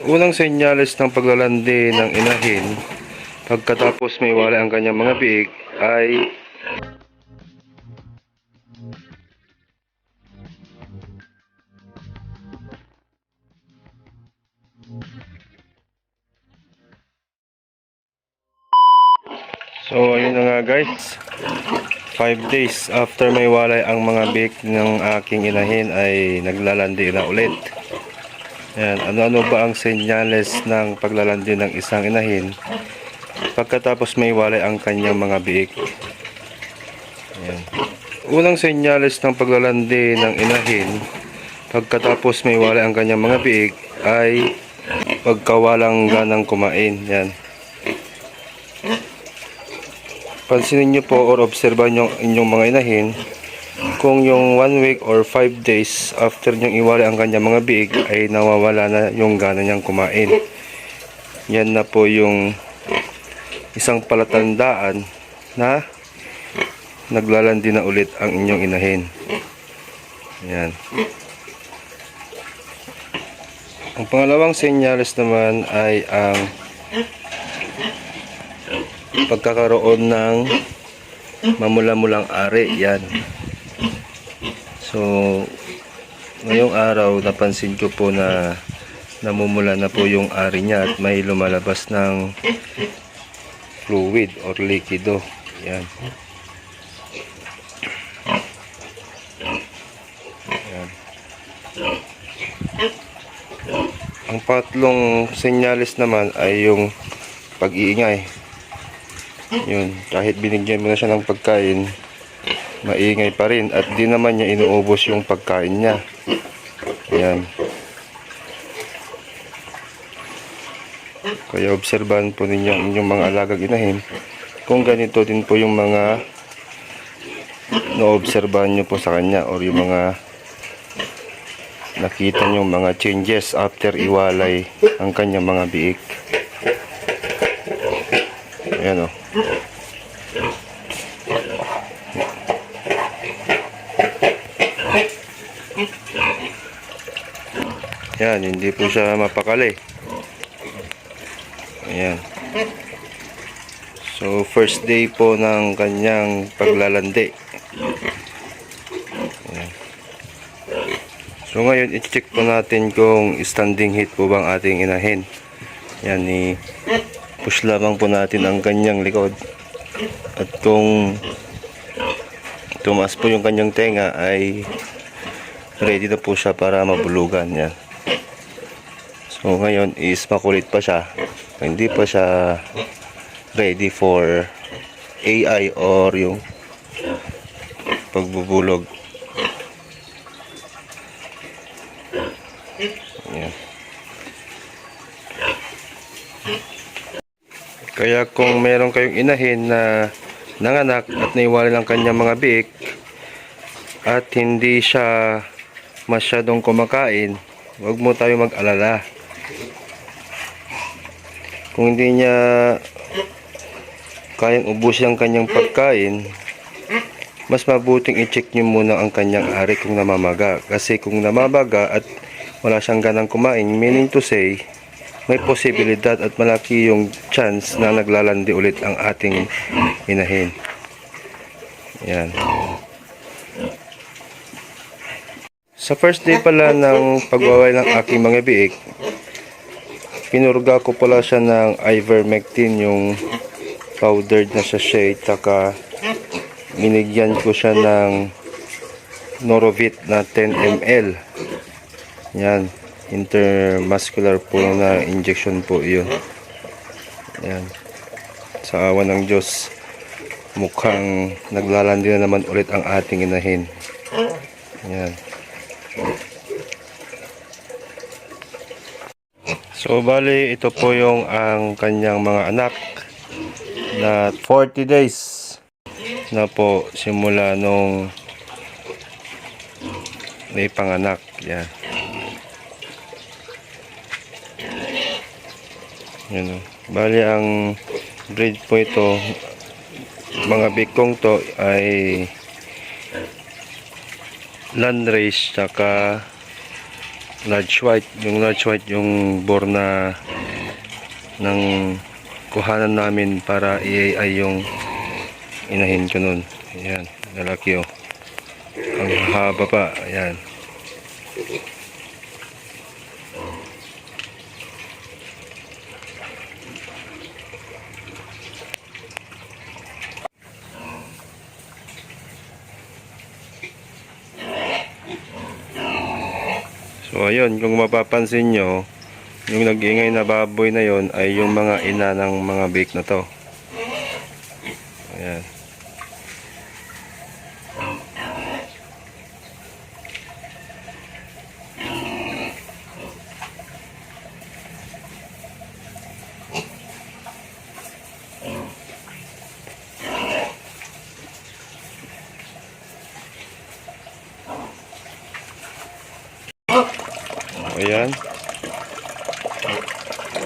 Unang senyales ng paglalandi ng inahin pagkatapos may wala ang kanyang mga biig ay so ayun na nga guys, 5 days after may walay ang mga biik ng aking inahin ay naglalandi na ulit. Ayan, ano-ano ba ang senyales ng paglalandi ng isang inahin pagkatapos may walay ang kanyang mga biik? Ayan. Unang senyales ng paglalandi ng inahin pagkatapos may walay ang kanyang mga biik ay pagkawalang ganang kumain. Yan. Pansinin nyo po or obserbahan nyo inyong mga inahin kung yung 1 week or 5 days after nyong iwalay ang kanyang mga biig ay nawawala na yung gana niyang kumain. Yan na po yung isang palatandaan na naglalandi na ulit ang inyong inahin. Yan. Ang pangalawang senyales naman ay ang pagkakaroon ng mamula-mulang ari. Yan. So, ngayong araw napansin ko po na namumula na po yung ari niya at may lumalabas ng fluid or likido. Yan. Yan. Ang patlong senyales naman ay yung pag-iingay. Yun, kahit binigyan mo na siya ng pagkain, maingay pa rin at di naman niya inuubos yung pagkain niya. Ayan. Kaya obserbahan po ninyo ang inyong mga alagang inahin kung ganito din po yung mga na-obserbahan nyo po sa kanya or yung mga nakita nyo mga changes after iwalay ang kanyang mga biik. Ayan o. Yan, hindi po siya mapakali. Ayan. So, first day po ng kanyang paglalandi. Ayan. So, ngayon, i-check po natin kung standing heat po bang ating inahin. Yan, push lamang po natin ang kanyang likod. At kung tumaas po yung kanyang tenga, ay ready na po siya para mabulugan. Yan. So ngayon is makulit pa siya. Hindi pa siya ready for AI or yung pagbubulog. Yan. Kaya kung meron kayong inahin na nanganak at naiwalay lang kanyang mga biik at hindi siya masyadong kumakain, huwag mo tayo mag-alala. Kung hindi niya kayang ubusin ang kanyang pagkain, mas mabuting i-check nyo muna ang kanyang ari kung namamaga. Kasi kung namamaga at wala siyang ganang kumain, meaning to say, may posibilidad at malaki yung chance na naglalandi ulit ang ating inahin. Yan. Sa first day pala ng pagwaway ng aking mga biik, pinurga ko pala siya ng ivermectin, yung powdered na sachet, taka binigyan ko siya ng Norovit na 10 ml. Yan, intermuscular po na injection po yun. Yan. Sa awa ng Diyos, mukhang naglalandi na naman ulit ang ating inahin. Yan. So bali ito po yung ang kanyang mga anak na 40 days na po simula nung may panganak. Yan. Yan o. Bali ang breed po ito, mga bikong to ay landrace tsaka large white. Yung large white yung borna ng kuhanan namin para i-AI yung inahin ko nun. Ayan, lalaki oh. Ang haba pa. Ayan. So ayun, kung mapapansin nyo, yung nag-iingay na baboy na yon ay yung mga ina ng mga biik na to. Ayan. Ayan.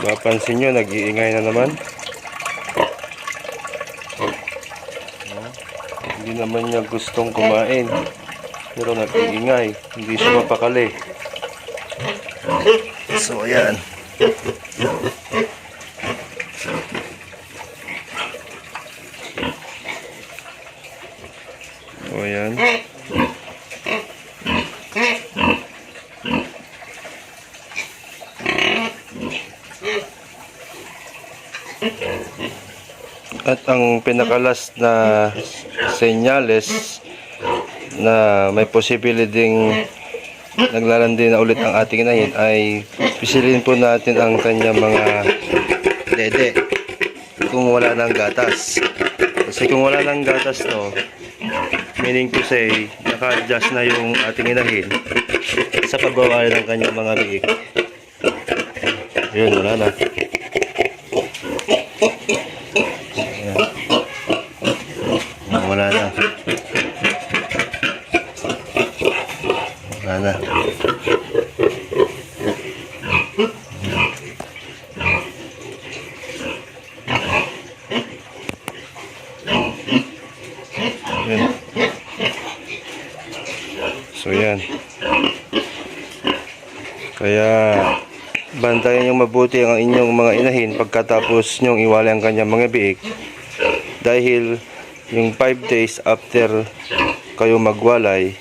Mapansin nyo, nag-iingay na naman. Hindi naman niya gustong kumain. Pero nag-iingay. Hindi siya mapakali. So, ayan. So, ayan. At ang pinakalas na senyales na may posibilidad naglalandi na ulit ang ating inahin ay pisilin po natin ang kanyang mga dede kung wala ng gatas. Kasi kung wala ng gatas to, meaning to say, naka-adjust na yung ating inahin sa pagbawali ng kanyang mga biik. Yun, wala na. Wala na. Wala na. Yan. So yan. Kaya bantayan yung mabuti ang inyong mga inahin pagkatapos nyong iwalay ang kanyang mga biik. Dahil yung 5 days after kayo magwalay,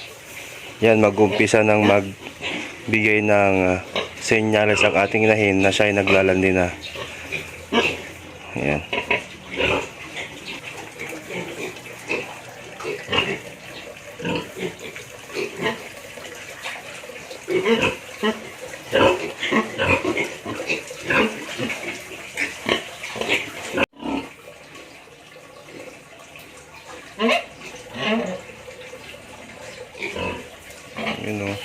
yan mag-umpisa ng magbigay ng senyales ang ating inahin na siya ay naglalandi na. Yan. Yun o.